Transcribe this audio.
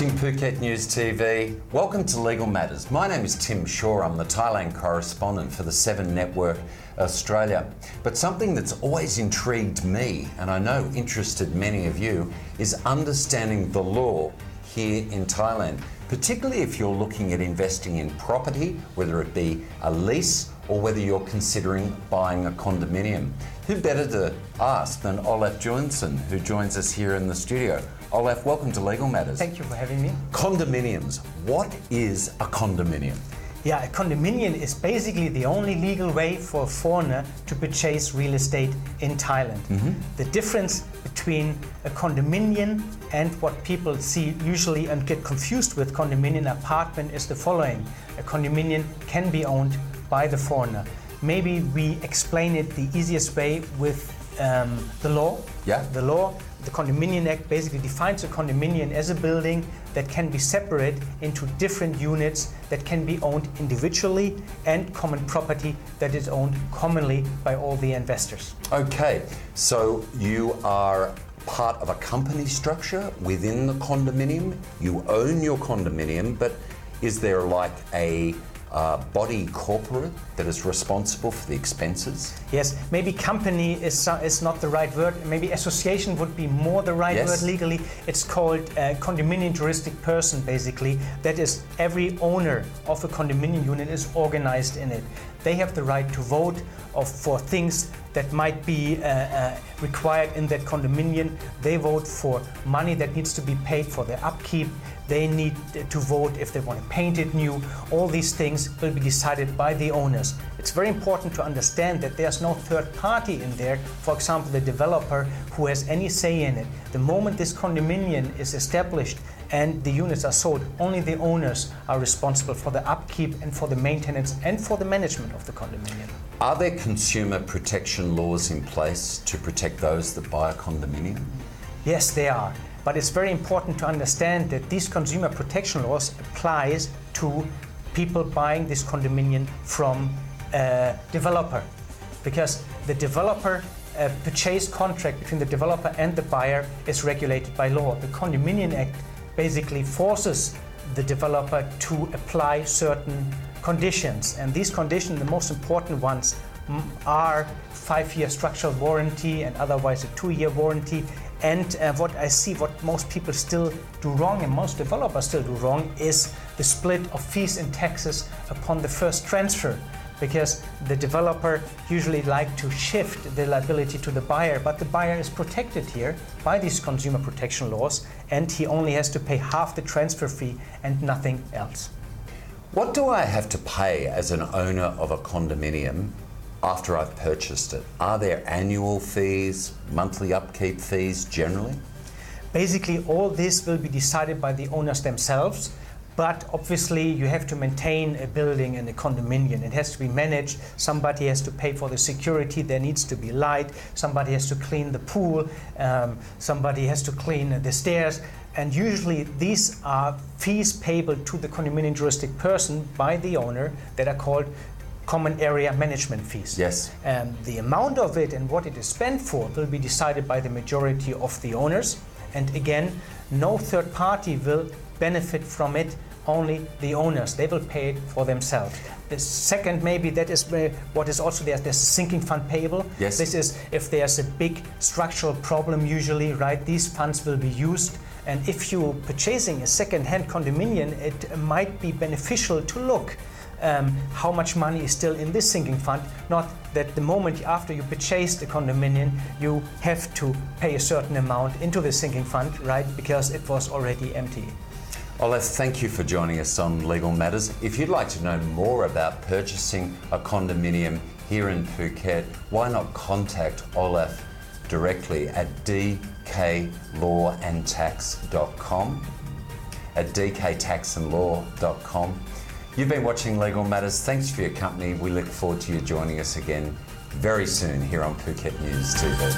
watching Phuket News TV. Welcome to Legal Matters. My name is Tim Shaw. I'm the Thailand correspondent for the 7 Network Australia. But something that's always intrigued me, and I know interested many of you, is understanding the law here in Thailand, particularly if you're looking at investing in property, whether it be a lease or whether you're considering buying a condominium. Who better to ask than Olaf Johnson, who joins us here in the studio. Olaf, welcome to Legal Matters. Thank you for having me. Condominiums. What is a condominium? Yeah, a condominium is basically the only legal way for a foreigner to purchase real estate in Thailand. The difference between a condominium and what people see usually and get confused with condominium apartment is the following. A condominium can be owned by the foreigner. Maybe we explain it the easiest way with the law. Yeah. The law, the Condominium Act basically defines a condominium as a building that can be separated into different units that can be owned individually and common property that is owned commonly by all the investors. Okay, so you are part of a company structure within the condominium. You own your condominium, but is there like a body corporate that is responsible for the expenses? Yes, maybe company is not the right word. Maybe association would be more the right word legally. It's called condominium juristic person, basically. That is, every owner of a condominium unit is organized in it. They have the right to vote for things that might be required in that condominium. They vote for money that needs to be paid for their upkeep. They need to vote if they want to paint it new. All these things will be decided by the owners. It's very important to understand that there's no third party in there, for example, the developer, who has any say in it. The moment this condominium is established and the units are sold, only the owners are responsible for the upkeep and for the maintenance and for the management of the condominium. Are there consumer protection laws in place to protect those that buy a condominium? Yes, they are. But it's very important to understand that these consumer protection laws applies to people buying this condominium from a developer. Because the developer purchase contract between the developer and the buyer is regulated by law. The Condominium Act basically forces the developer to apply certain conditions. And these conditions, the most important ones, are 5-year structural warranty and otherwise a 2-year warranty. And what I see, what most people still do wrong and most developers still do wrong, is the split of fees and taxes upon the first transfer. Because the developer usually like to shift the liability to the buyer, but the buyer is protected here by these consumer protection laws, and he only has to pay half the transfer fee and nothing else. What do I have to pay as an owner of a condominium after I've purchased it? Are there annual fees, monthly upkeep fees generally? Basically, all this will be decided by the owners themselves. But obviously you have to maintain a building and a condominium. It has to be managed. Somebody has to pay for the security. There needs to be light. Somebody has to clean the pool. Somebody has to clean the stairs. And usually these are fees payable to the condominium juristic person by the owner that are called common area management fees. Yes. The amount of it and what it is spent for will be decided by the majority of the owners. And again, no third party will benefit from it, only the owners. They will pay it for themselves. The second, maybe that is what is also there's a sinking fund payable. Yes. This is if there's a big structural problem usually, right? These funds will be used. And if you're purchasing a second-hand condominium, it might be beneficial to look how much money is still in this sinking fund. Not that the moment after you purchase the condominium, you have to pay a certain amount into the sinking fund, right? Because it was already empty. Olaf, thank you for joining us on Legal Matters. If you'd like to know more about purchasing a condominium here in Phuket, why not contact Olaf directly at dklawandtax.com, at dktaxandlaw.com. You've been watching Legal Matters. Thanks for your company. We look forward to you joining us again very soon here on Phuket News TV.